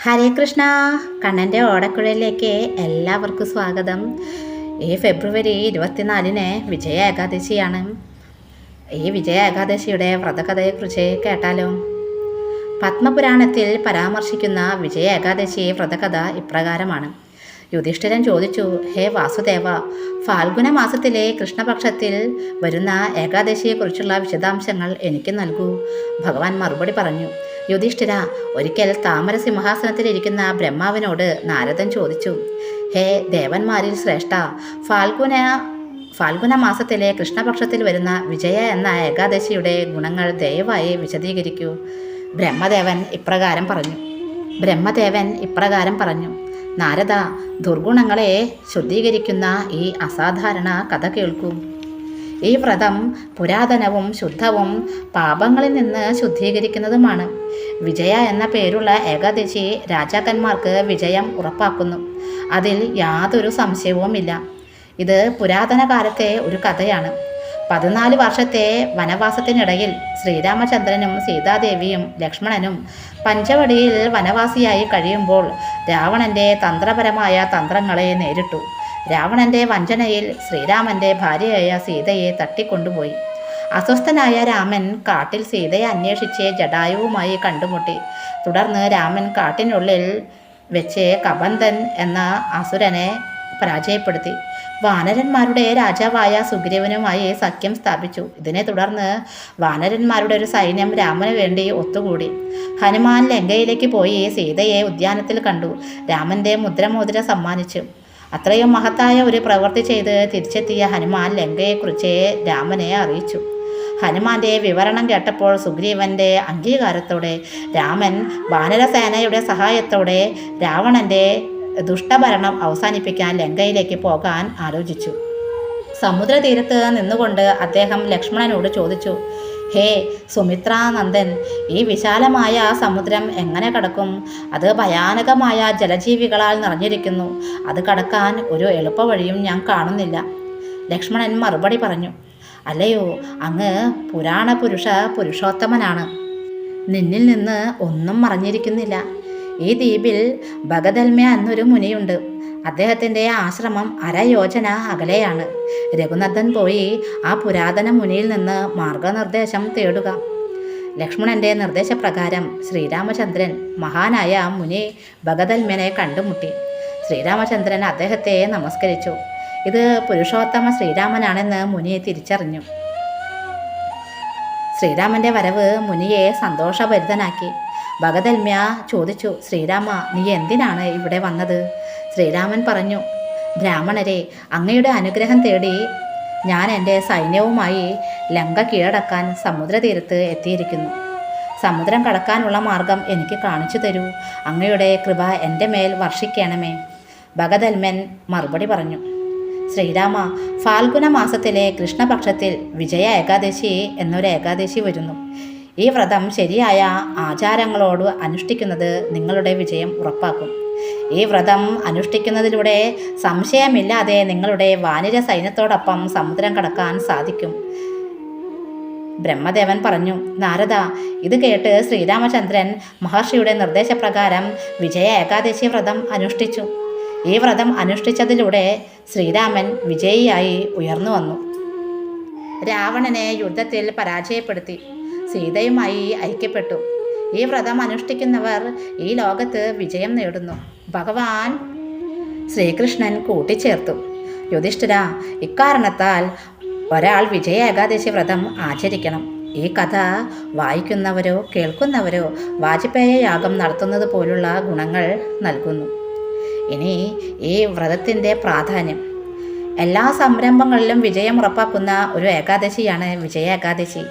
ഹരേ കൃഷ്ണ. കണ്ണൻ്റെ ഓടക്കുഴലിലേക്ക് എല്ലാവർക്കും സ്വാഗതം. ഈ ഫെബ്രുവരി 24 വിജയ ഏകാദശിയാണ്. ഈ വിജയ ഏകാദശിയുടെ വ്രതകഥയെക്കുറിച്ച് കേട്ടാലോ? പത്മപുരാണത്തിൽ പരാമർശിക്കുന്ന വിജയ ഏകാദശി വ്രതകഥ ഇപ്രകാരമാണ്. യുധിഷ്ഠിരൻ ചോദിച്ചു, ഹേ വാസുദേവ, ഫാൽഗുന മാസത്തിലെ കൃഷ്ണപക്ഷത്തിൽ വരുന്ന ഏകാദശിയെക്കുറിച്ചുള്ള വിശദാംശങ്ങൾ എനിക്ക് നൽകൂ. ഭഗവാൻ മറുപടി പറഞ്ഞു, യുധിഷ്ഠിര, ഒരിക്കൽ താമര സിംഹാസനത്തിലിരിക്കുന്ന ബ്രഹ്മാവിനോട് നാരദൻ ചോദിച്ചു, ഹേ ദേവന്മാരിൽ ശ്രേഷ്ഠ, ഫാൽഗുന മാസത്തിലെ കൃഷ്ണപക്ഷത്തിൽ വരുന്ന വിജയ എന്ന ഏകാദശിയുടെ ഗുണങ്ങൾ ദയവായി വിശദീകരിക്കൂ. ബ്രഹ്മദേവൻ ഇപ്രകാരം പറഞ്ഞു, നാരദ, ദുർഗുണങ്ങളെ ശുദ്ധീകരിക്കുന്ന ഈ അസാധാരണ കഥ കേൾക്കൂ. ഈ വ്രതം പുരാതനവും ശുദ്ധവും പാപങ്ങളിൽ നിന്ന് ശുദ്ധീകരിക്കുന്നതുമാണ്. വിജയ എന്ന പേരുള്ള ഏകാദശി രാജാക്കന്മാർക്ക് വിജയം ഉറപ്പാക്കുന്നു. അതിൽ യാതൊരു സംശയവുമില്ല. ഇത് പുരാതന കാലത്തെ ഒരു കഥയാണ്. 14 വർഷത്തെ വനവാസത്തിനിടയിൽ ശ്രീരാമചന്ദ്രനും സീതാദേവിയും ലക്ഷ്മണനും പഞ്ചവടിയിൽ വനവാസിയായി കഴിയുമ്പോൾ രാവണൻ്റെ തന്ത്രപരമായ തന്ത്രങ്ങളെ നേരിട്ടു. രാവണൻ്റെ വഞ്ചനയിൽ ശ്രീരാമൻ്റെ ഭാര്യയായ സീതയെ തട്ടിക്കൊണ്ടുപോയി. അസ്വസ്ഥനായ രാമൻ കാട്ടിൽ സീതയെ അന്വേഷിച്ച് ജടായുവുമായി കണ്ടുമുട്ടി. തുടർന്ന് രാമൻ കാട്ടിനുള്ളിൽ വെച്ച് കബന്ധൻ എന്ന അസുരനെ പരാജയപ്പെടുത്തി. വാനരന്മാരുടെ രാജാവായ സുഗ്രീവനുമായി സഖ്യം സ്ഥാപിച്ചു. ഇതിനെ തുടർന്ന് വാനരന്മാരുടെ ഒരു സൈന്യം രാമന് വേണ്ടി ഒത്തുകൂടി. ഹനുമാൻ ലങ്കയിലേക്ക് പോയി സീതയെ ഉദ്യാനത്തിൽ കണ്ടു. രാമൻ്റെ മുദ്രമോതിര സമ്മാനിച്ചു. അത്രയും മഹത്തായ ഒരു പ്രവൃത്തി ചെയ്ത് തിരിച്ചെത്തിയ ഹനുമാൻ ലങ്കയെക്കുറിച്ച് രാമനെ അറിയിച്ചു. ഹനുമാന്റെ വിവരണം കേട്ടപ്പോൾ സുഗ്രീവന്റെ അംഗീകാരത്തോടെ രാമൻ വാനരസേനയുടെ സഹായത്തോടെ രാവണന്റെ ദുഷ്ടഭരണം അവസാനിപ്പിക്കാൻ ലങ്കയിലേക്ക് പോകാൻ ആലോചിച്ചു. സമുദ്രതീരത്ത് നിന്നുകൊണ്ട് അദ്ദേഹം ലക്ഷ്മണനോട് ചോദിച്ചു, ഹേ സുമിത്രാനന്ദൻ, ഈ വിശാലമായ സമുദ്രം എങ്ങനെ കടക്കും? അത് ഭയാനകമായ ജലജീവികളാൽ നിറഞ്ഞിരിക്കുന്നു. അത് കടക്കാൻ ഒരു എളുപ്പവഴിയും ഞാൻ കാണുന്നില്ല. ലക്ഷ്മണൻ മറുപടി പറഞ്ഞു, അല്ലയോ, അങ്ങ് പുരുഷോത്തമനാണ്. നിന്നിൽ നിന്ന് ഒന്നും മറഞ്ഞിരിക്കുന്നില്ല. ഈ ദ്വീപിൽ ഭഗദൽമ്യ എന്നൊരു മുനിയുണ്ട്. അദ്ദേഹത്തിൻ്റെ ആശ്രമം 1/2 യോജന അകലെയാണ്. രഘുനന്ദൻ പോയി ആ പുരാതന മുനിയിൽ നിന്ന് മാർഗനിർദ്ദേശം തേടുക. ലക്ഷ്മണന്റെ നിർദ്ദേശപ്രകാരം ശ്രീരാമചന്ദ്രൻ മഹാനായ മുനി ഭഗദൽമ്യനെ കണ്ടുമുട്ടി. ശ്രീരാമചന്ദ്രൻ അദ്ദേഹത്തെ നമസ്കരിച്ചു. ഇത് പുരുഷോത്തമ ശ്രീരാമനാണെന്ന് മുനി തിരിച്ചറിഞ്ഞു. ശ്രീരാമന്റെ വരവ് മുനിയെ സന്തോഷഭരിതനാക്കി. ഭഗദൽമ്യ ചോദിച്ചു, ശ്രീരാമ, നീ എന്തിനാണ് ഇവിടെ വന്നത്? ശ്രീരാമൻ പറഞ്ഞു, ബ്രാഹ്മണരെ, അങ്ങയുടെ അനുഗ്രഹം തേടി ഞാൻ എൻ്റെ സൈന്യവുമായി ലങ്ക കീഴടക്കാൻ സമുദ്രതീരത്ത് എത്തിയിരിക്കുന്നു. സമുദ്രം കടക്കാനുള്ള മാർഗം എനിക്ക് കാണിച്ചു തരൂ. അങ്ങയുടെ കൃപ എൻ്റെ മേൽ വർഷിക്കണമേ. ഭഗദൽമ്യൻ മറുപടി പറഞ്ഞു, ശ്രീരാമ, ഫാൽഗുന മാസത്തിലെ കൃഷ്ണപക്ഷത്തിൽ വിജയ ഏകാദശി എന്നൊരു ഏകാദശി വരുന്നു. ഈ വ്രതം ശരിയായ ആചാരങ്ങളോട് അനുഷ്ഠിക്കുന്നത് നിങ്ങളുടെ വിജയം ഉറപ്പാക്കും. ഈ വ്രതം അനുഷ്ഠിക്കുന്നതിലൂടെ സംശയമില്ലാതെ നിങ്ങളുടെ വാനര സൈന്യത്തോടൊപ്പം സമുദ്രം കടക്കാൻ സാധിക്കും. ബ്രഹ്മദേവൻ പറഞ്ഞു, നാരദ, ഇത് കേട്ട് ശ്രീരാമചന്ദ്രൻ മഹർഷിയുടെ നിർദ്ദേശപ്രകാരം വിജയ ഏകാദശി വ്രതം അനുഷ്ഠിച്ചു. ഈ വ്രതം അനുഷ്ഠിച്ചതിലൂടെ ശ്രീരാമൻ വിജയിയായി ഉയർന്നു വന്നു. രാവണനെ യുദ്ധത്തിൽ പരാജയപ്പെടുത്തി സീതയുമായി ഐക്യപ്പെട്ടു. ഈ വ്രതം അനുഷ്ഠിക്കുന്നവർ ഈ ലോകത്ത് വിജയം നേടുന്നു. ഭഗവാൻ ശ്രീകൃഷ്ണൻ കൂട്ടിച്ചേർത്തു, യുധിഷ്ഠിര, ഇക്കാരണത്താൽ ഒരാൾ വിജയ ഏകാദശി വ്രതം ആചരിക്കണം. ഈ കഥ വായിക്കുന്നവരോ കേൾക്കുന്നവരോ വാജപേയ യാഗം നടത്തുന്നത് പോലുള്ള ഗുണങ്ങൾ നൽകുന്നു. ഇനി ഈ വ്രതത്തിൻ്റെ പ്രാധാന്യം. എല്ലാ സംരംഭങ്ങളിലും വിജയം ഉറപ്പാക്കുന്ന ഒരു ഏകാദശിയാണ് വിജയ ഏകാദശി.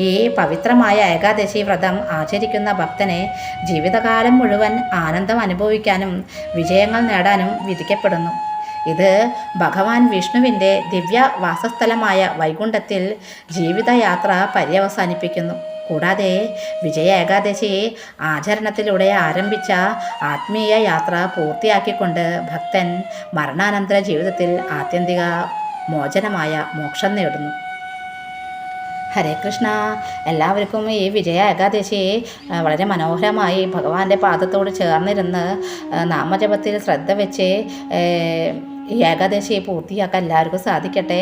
ഈ പവിത്രമായ ഏകാദശി വ്രതം ആചരിക്കുന്ന ഭക്തനെ ജീവിതകാലം മുഴുവൻ ആനന്ദം അനുഭവിക്കാനും വിജയങ്ങൾ നേടാനും വിധിക്കപ്പെടുന്നു. ഇത് ഭഗവാൻ വിഷ്ണുവിൻ്റെ ദിവ്യ വാസസ്ഥലമായ വൈകുണ്ഠത്തിൽ ജീവിതയാത്ര പര്യവസാനിപ്പിക്കുന്നു. കൂടാതെ വിജയ ഏകാദശി ആചരണത്തിലൂടെ ആരംഭിച്ച ആത്മീയ യാത്ര പൂർത്തിയാക്കിക്കൊണ്ട് ഭക്തൻ മരണാനന്തര ജീവിതത്തിൽ ആത്യന്തിക മോചനമായ മോക്ഷം നേടുന്നു. ഹരേ കൃഷ്ണ. എല്ലാവർക്കും ഈ വിജയ ഏകാദശി വളരെ മനോഹരമായി ഭഗവാന്റെ പാദത്തോട് ചേർന്നിരുന്ന് നാമജപത്തിൽ ശ്രദ്ധ വെച്ച് ഈ ഏകാദശി പൂർത്തിയാക്കാൻ എല്ലാവർക്കും സാധിക്കട്ടെ.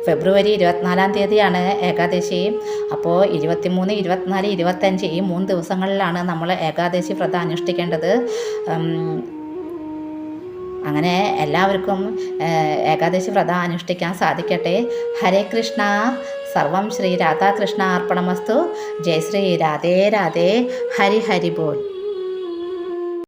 ഫെബ്രുവരി 24-ാം തീയതിയാണ് ഏകാദശി. അപ്പോൾ 23, 24, 25 ഈ 3 ദിവസങ്ങളിലാണ് നമ്മൾ ഏകാദശി വ്രതം അനുഷ്ഠിക്കേണ്ടത്. അങ്ങനെ എല്ലാവർക്കും ഏകാദശി വ്രതം അനുഷ്ഠിക്കാൻ സാധിക്കട്ടെ. ഹരേ കൃഷ്ണ. സർവം ശ്രീ രാധാകൃഷ്ണ അർപ്പണമസ്തു. ജയ് ശ്രീ രാധേ രാധേ. ഹരി ഹരി ബോൽ.